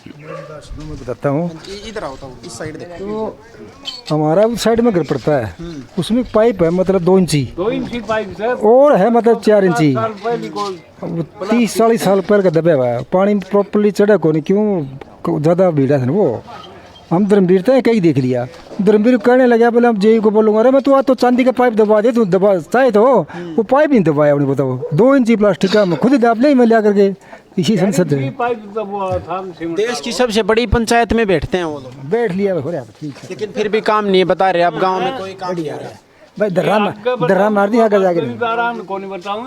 बताता हूँ इधर आओ ताऊ इस साइड देखो हमारा उस साइड में घर पड़ता है उसमें पाइप है मतलब 2 इंची 2 इंची पाइप सर और है मतलब 4 इंची 30-40 साल पहले का दबा हुआ है पानी प्रॉपरली चढ़ा को नहीं क्यों ज़्यादा भीड़ा था वो हम धर्मवीर थे कहीं देख लिया धर्मवीर कहने लगा बोले हम जेई को बोलूँगा अरे मैं तू आ तो चांदी का पाइप दबा दे तू दबा चाहे तो वो पाइप नहीं दबाया उन्हें बताओ 2 इंची प्लास्टिक का खुद दाब ले मैं लिया करके इसी संसद देश की सबसे बड़ी पंचायत में बैठते हैं वो लोग बैठ लिया हो रहा ठीक है लेकिन फिर भी काम नहीं बता रहे अब गाँव में कोई काम नहीं आ रहा है भाई दर्रा मार दिया आगे जाके कौन बताऊँ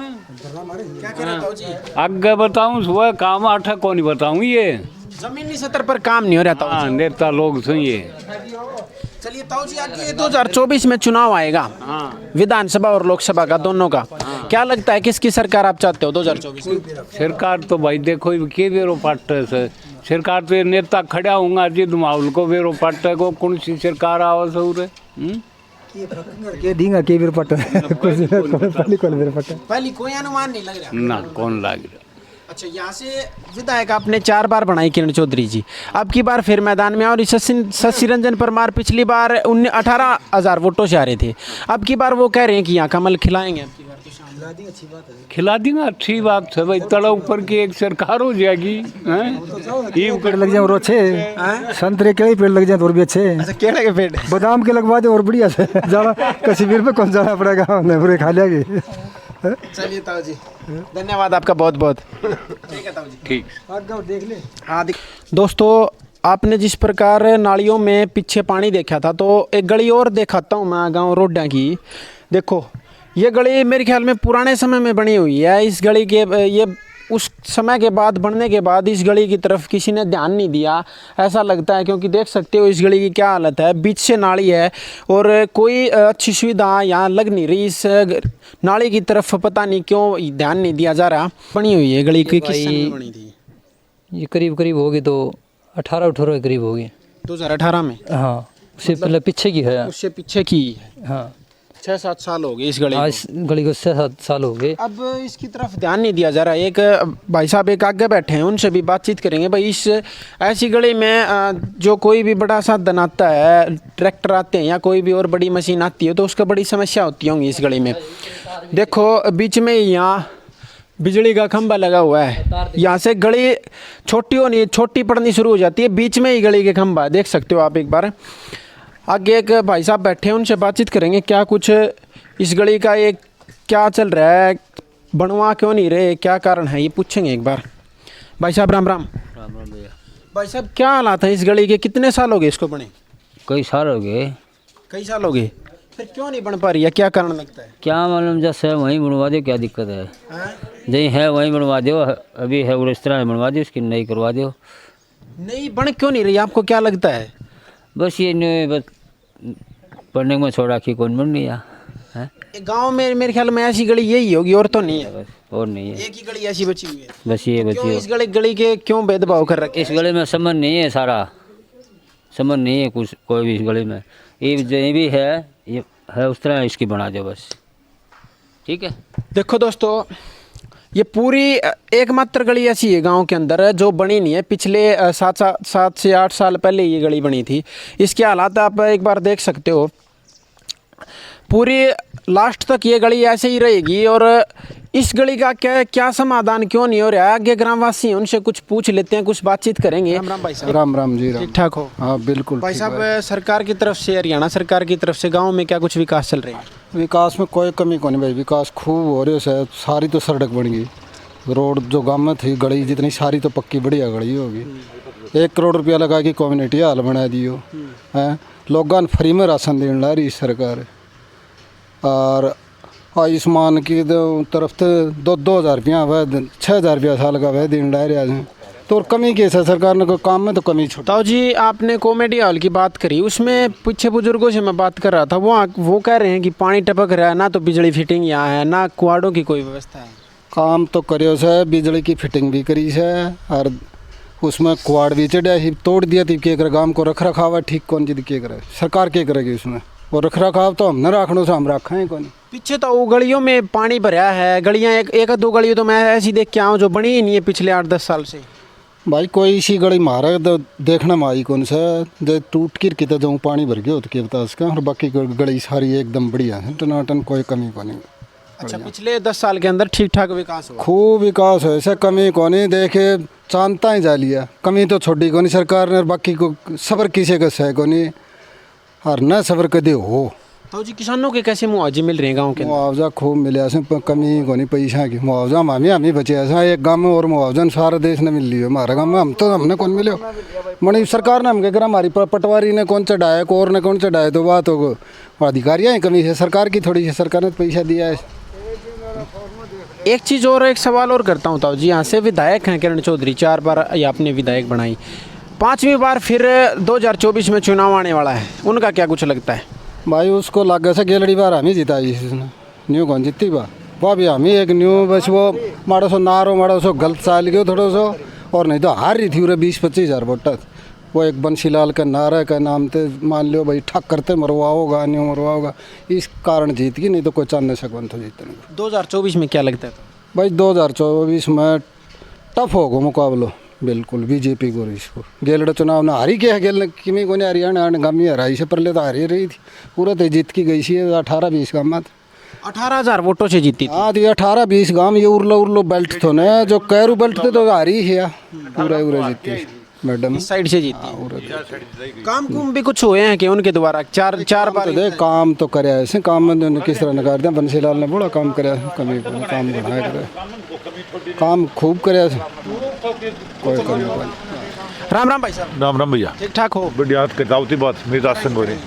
क्या कह रहे ताऊ जी आगे बताऊँ सुबह काम 8 कौन बताऊँ ये जमीनी स्तर पर काम नहीं हो रहा ताऊ हाँ नेता लोग सुनिए चलिए ताऊ जी आगे 2024 में चुनाव आएगा विधानसभा और लोकसभा का दोनों का क्या लगता है किसकी सरकार आप चाहते हो 2024 में सरकार तो भाई देखो के बेरो पाट से सरकार तो ये नेता खड़ा होगा जिद माहौल को बेरो पाट को कौन सी सरकार आओ सऊर के दींगा के बेर पट पहले कोई अनुमान नहीं लग रहा ना कौन लाग रहा अच्छा यहाँ से विधायक आपने 4 बार बनाई किरण चौधरी जी अब की बार फिर मैदान में और शशि रंजन परमार पिछली बार 18,000 वोटों से आ रहे थे अब की बार वो कह रहे हैं कि यहाँ कमल खिलाएंगे अब की बार खिला देंगे अच्छी बात है भाई तड़ा ऊपर की एक सरकार हो जाएगी पेड़ लग जाए और अच्छे संतरे के पेड़ लग जाए और भी अच्छे केले के पेड़ बादाम के लगवा दे और बढ़िया से जाना कश्मीर में कौन जाना पड़ेगा पूरे खा लिया चलिए ताऊ जी धन्यवाद आपका बहुत बहुत ठीक है ताऊ जी ठीक देख ले हाँ दोस्तों आपने जिस प्रकार नालियों में पीछे पानी देखा था तो एक गली और दिखाता हूँ मैं गाँव रोडा की देखो ये गली मेरे ख्याल में पुराने समय में बनी हुई है इस गली के ये उस समय के बाद बनने के बाद इस गली की तरफ किसी ने ध्यान नहीं दिया ऐसा लगता है क्योंकि देख सकते हो इस गली की क्या हालत है बीच से नाली है और कोई अच्छी सुविधा यहाँ लग नहीं रही इस नाली की तरफ पता नहीं क्यों ध्यान नहीं दिया जा रहा बनी हुई है गली की किस समय बनी थी ये करीब होगी तो 18 के करीब होगी 2018 में हाँ उससे पहले पीछे की है उससे पीछे की हाँ 6-7 साल हो गए इस गली हाँ, को। इस गली को 6-7 साल हो गए। अब इसकी तरफ ध्यान नहीं दिया जा रहा। एक भाई साहब एक आगे बैठे हैं, उनसे भी बातचीत करेंगे। भाई इस ऐसी गली में जो कोई भी बड़ा साधन आता है, ट्रैक्टर आते हैं या कोई भी और बड़ी मशीन आती है, तो उसका बड़ी समस्या होती होंगी इस गली में। देखो बीच में यहाँ बिजली का खंभा लगा हुआ है, यहाँ से गली छोटी पड़नी शुरू हो जाती है, बीच में ही गली के खंभा देख सकते हो आप। एक बार आगे एक भाई साहब बैठे हैं, उनसे बातचीत करेंगे क्या कुछ इस गली का ये क्या चल रहा है, बनवा क्यों नहीं रहे, क्या कारण है, ये पूछेंगे एक बार। भाई साहब राम राम। भाई साहब क्या हालात है इस गली के, कितने साल हो गए इसको बने? कई साल हो गए। कई साल हो गए, फिर क्यों नहीं बन पा रही है, क्या कारण लगता है? क्या मालूम, जैसे है वहीं बनवा दो, क्या दिक्कत है? जहीं है वहीं बनवा दो, अभी है वो इस तरह बनवा दो, इसकी नई करवा दो। नहीं बन क्यों नहीं रही, आपको क्या लगता है? बस ये नहीं, बस पढ़ने में छोड़ा कि कौन बन गया है। गांव में मेरे ख्याल में ऐसी गली यही होगी, और तो नहीं है। बस और नहीं है, एक ही गली ऐसी बची हुई है। बस ये क्यों बची। इस गली के क्यों भेदभाव कर रखे? इस गली में समझ नहीं है, सारा समझ नहीं है कुछ, कोई भी इस गली में। ये जो भी ये है उस तरह इसकी बना दो बस, ठीक है। देखो दोस्तों, ये पूरी एकमात्र गली ऐसी है गांव के अंदर जो बनी नहीं है। पिछले 7 से 8 साल पहले ये गली बनी थी। इसके हालात आप एक बार देख सकते हो। पूरी लास्ट तक ये गली ऐसे ही रहेगी। और इस गली का क्या समाधान क्यों नहीं हो रहा है, आगे ग्रामवासी हैं, उनसे कुछ पूछ लेते हैं, कुछ बातचीत करेंगे। राम राम भाई साहब। राम राम जी, राम। ठीक ठाक हो? हाँ बिल्कुल भाई ठीक साहब, है। सरकार की तरफ से, हरियाणा सरकार की तरफ से गाँव में क्या कुछ विकास चल रही है? विकास में कोई कमी को नहीं भाई, विकास खूब हो रही है। सारी तो सड़क बन गई, रोड जो गांव में थी गली जितनी सारी तो पक्की बढ़िया गली होगी। 1 करोड़ रुपया लगा के कम्युनिटी हाल बना दियो है। लोगों ने फ्री में राशन देने ला रही सरकार। और आयुष्मान की तरफ से 2,000 रुपया वह 6,000 रुपया साल का वह देने ला रहा है। तो और कमी कैसे सरकार ने, कोई काम में तो कमी छूट। ताऊ जी, आपने कॉमेडी हॉल की बात करी, उसमें पीछे बुजुर्गों से मैं बात कर रहा था, वो कह रहे हैं कि पानी टपक रहा है, ना तो बिजली फिटिंग यहाँ है, ना कुआड़ों की कोई व्यवस्था है। काम तो करियो से, बिजली की फिटिंग भी करी से, और उसमें कुआड़ भी चढ़िया ही तोड़ दिया थी। के करे गांव को रख रखाव ठीक कौन चीज के करे, सरकार के करेगी उसमें। और रख रखाव तो हम न रखने से हम रखा है कौन। पीछे तो वो गलियों में पानी भरा है, गलियाँ एक दो गलियों तो मैं ऐसी देख के आऊँ जो बनी ही नहीं है पिछले 8-10 साल से। भाई कोई इसी गली मारा तो देखना में आई कौन सा, जो टूट गिर के तो जो पानी भर गया हो तो क्या बता उसका। और बाकी गली सारी एकदम बढ़िया है, टनाटन कोई कमी को नहीं। अच्छा, पिछले 10 साल के अंदर ठीक ठाक विकास हुआ? खूब विकास है, ऐसा कमी को नहीं। देखे चांदता ही जा लिया, कमी तो छोड़ी को नहीं सरकार ने। बाकी को सबर किसी का सह को नहीं, और न सबर कदे हो। तो जी, किसानों के कैसे मुआवजे मिल रहे हैं गाँव के? मुआवजा खूब मिले ऐसे, कमी को नहीं पैसा की। मुआवजा हम ही बचे ऐसा एक गाँव में, और मुआवजा सारा देश ने मिल लियो। हमारे गाँव में हमने कौन मिले मणि सरकार ने, हम क्या हमारी पटवारी ने कौन चढ़ाया, कोर ने कौन चढ़ाया, तो बात हो अधिकारियाँ ही कमी है सरकार की थोड़ी सी। सरकार ने पैसा दिया है। एक चीज़ और, एक सवाल और करता हूँ ताऊ जी। यहाँ से विधायक हैं किरण चौधरी, 4 बार ये आपने विधायक बनाई, 5वीं बार फिर 2024 में चुनाव आने वाला है, उनका क्या कुछ लगता है? भाई उसको लग से गेलड़ी बार हम ही जिताई, न्यू कौन जीती बा वो भी हम ही एक न्यू। बस वो माड़ो सो नारो माड़ो सो गलत साल गयो थोड़ा सो, और नहीं तो हार रही थी उरे 20-25 हज़ार वोट। वो एक बंसीलाल का नारा का नाम थे, मान लो भाई ठक करते मरवाओगा न्यू मरवाओगा, इस कारण जीत गई, नहीं तो कोई चांद सकवन था जीतने। 2024 में क्या लगता है भाई? 2024 में टफ होगा मुकाबलो बिल्कुल बीजेपी को। इसको गेलड़ चुनाव ना हारी क्या है, गेल किमी को नहीं हरियाणा गामी हराई से पहले तो हारी रही थी, पूरा तो जीत की गई सी 18-20 गाँव में। 18,000 वोटों से जीती थी। हाँ तो 18-20 गाँव ये उर्लो बेल्ट तो न, जो कैरू बेल्ट थे तो हारी है पूरा जीती मैडम, इस साइड से जीती। काम कुम भी कुछ हुए हैं कि उनके द्वारा? चार बार देख काम तो करे ऐसे, काम में किस तरह नकार दिया। बंसीलाल ने बड़ा काम करे, कमी काम बढ़ाया करे, काम खूब करे, कोई कमी नहीं। राम राम भाई साहब। राम राम भैया। ठीक ठाक हो? बढ़िया। दावती बात मेरी राशन हो रही।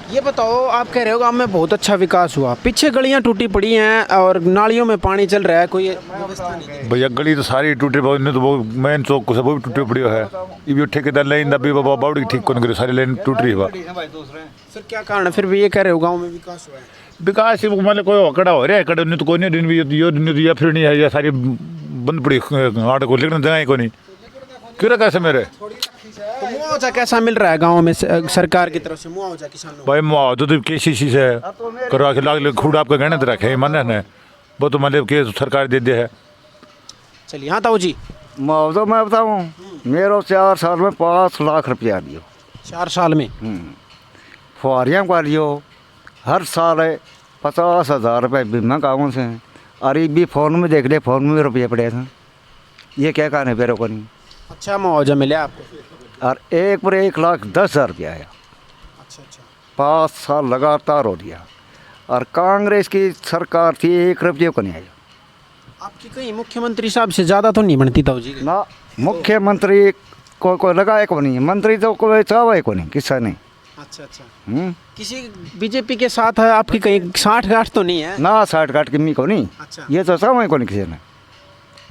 ये बताओ, आप कह रहे हो गाँव में बहुत अच्छा विकास हुआ, पीछे गलियां टूटी पड़ी हैं और नालियों में पानी चल रहा है, कोई व्यवस्था नहीं? भैया गली तो सारी टूटे, तो वो मेन चौक को सब टूटे पड़ी है। ये ठेकेदार लाइन दबी बाबा बाउडी ठीक कौन करे, सारी लाइन टूट रही है। सर क्या कारण है फिर भी ये कह रहे हो गाँव में विकास हुआ है? विकास मतलब कोई अकड़ा हो रहा है, अकड़ा नहीं तो कोई नहीं दिन भी या फिर नहीं है, या सारी बंद पड़ी आट को, लेकिन जगह को नहीं क्यों कैसे मेरे तो मुआवजा कैसा मिल रहा है गाँव में सरकार की तरफ से मुआवजा किसानों को? भाई मुआवजा तो KCC से करवा के लाग खूड आपका गहने तो रखे मन ने वो तो मतलब के सरकार दे दे है। चलिए हाँ ताऊ जी। मुआवजा मैं बताऊँ, मेरा 4 साल में 5 लाख रुपया दियो। 4 साल में फुहारियाँ का लियो, हर साल 50,000 रुपये बीमा गाँव से। अरे भी फ़ोन में देख ले, फ़ोन में रुपये पड़े थे। ये क्या कहने पे को नहीं। अच्छा मुआवजा मिला आपको? और एक पर 1,10,000 रुपया आया। अच्छा अच्छा। 5 साल लगातार हो दिया। और कांग्रेस की सरकार थी, 1 रुपये को नहीं आया। आपकी कहीं मुख्यमंत्री साहब से ज़्यादा तो नहीं बनती ताऊ जी? ना, मुख्यमंत्री को लगाए को नहीं, मंत्री तो कोई चाहे को नहीं, किसा नहीं। अच्छा अच्छा। किसी बीजेपी के साथ है आपकी कहीं 60-गांठ तो नहीं है? ना 60-गांठ की मी को नहीं। अच्छा। ये तो चाहे को नहीं किसी ने।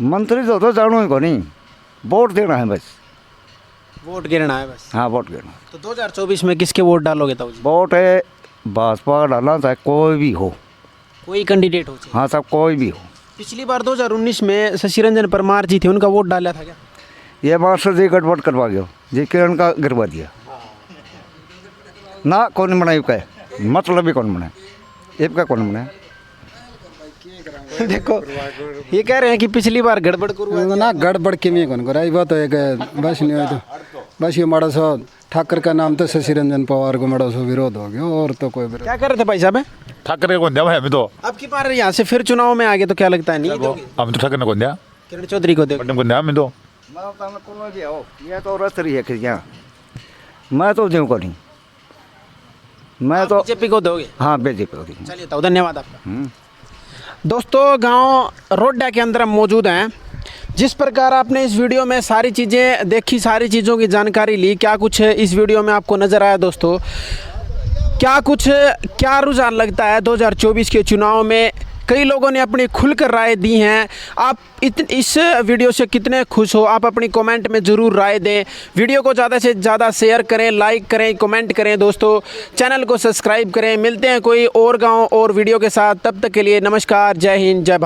मंत्री तो जानो ही को नहीं, वोट देना है बस। वोट गिरना है बस। हाँ, वोट देना। तो 2024 में किसके वोट डालोगे ताऊ जी? वोट है भाजपा डालना, चाहे कोई भी हो, कोई कैंडिडेट हो? हाँ सब कोई भी हो। पिछली बार 2019 में शशि रंजन परमार जी थे, उनका वोट डाला था क्या? ये मास्टर जी गड़बड़ करवा गया जी, किरण का गिरवा दिया ना। कौन बनाए का मतलब ही कौन बनाए, एक का कौन बनाए। देखो ये कह रहे हैं कि पिछली बार गड़बड़ करवा ना, गड़बड़ के में कौन कराई बात है कि बस नहीं हो तो बस ये माड़ा सा ठाकर का नाम तो शशि रंजन पवार को माड़ा सा विरोध हो गया, और तो कोई विरोध। क्या कर रहे थे भाई साहब? ठाकरे को दिया हमें तो। अब की बार यहाँ से फिर चुनाव में आगे तो क्या लगता है नहीं दोगे? हम तो ठाकरे को दिया, किरण चौधरी को देखो। को दिया हमें तो। ये तो रस रही है खिड़कियाँ, मैं तो दूँ को नहीं, मैं तो बीजेपी को दोगे? हाँ बीजेपी को दूँ। चलिए तो धन्यवाद आपका। दोस्तों गांव रोड्डा के अंदर हम मौजूद हैं। जिस प्रकार आपने इस वीडियो में सारी चीज़ें देखी, सारी चीज़ों की जानकारी ली, क्या कुछ इस वीडियो में आपको नज़र आया दोस्तों? क्या रुझान लगता है 2024 के चुनाव में? कई लोगों ने अपनी खुलकर राय दी हैं। आप इस वीडियो से कितने खुश हो, आप अपनी कमेंट में ज़रूर राय दें। वीडियो को ज़्यादा से ज़्यादा शेयर करें, लाइक करें, कमेंट करें दोस्तों। चैनल को सब्सक्राइब करें। मिलते हैं कोई और गांव और वीडियो के साथ, तब तक के लिए नमस्कार, जय हिंद, जय भारत।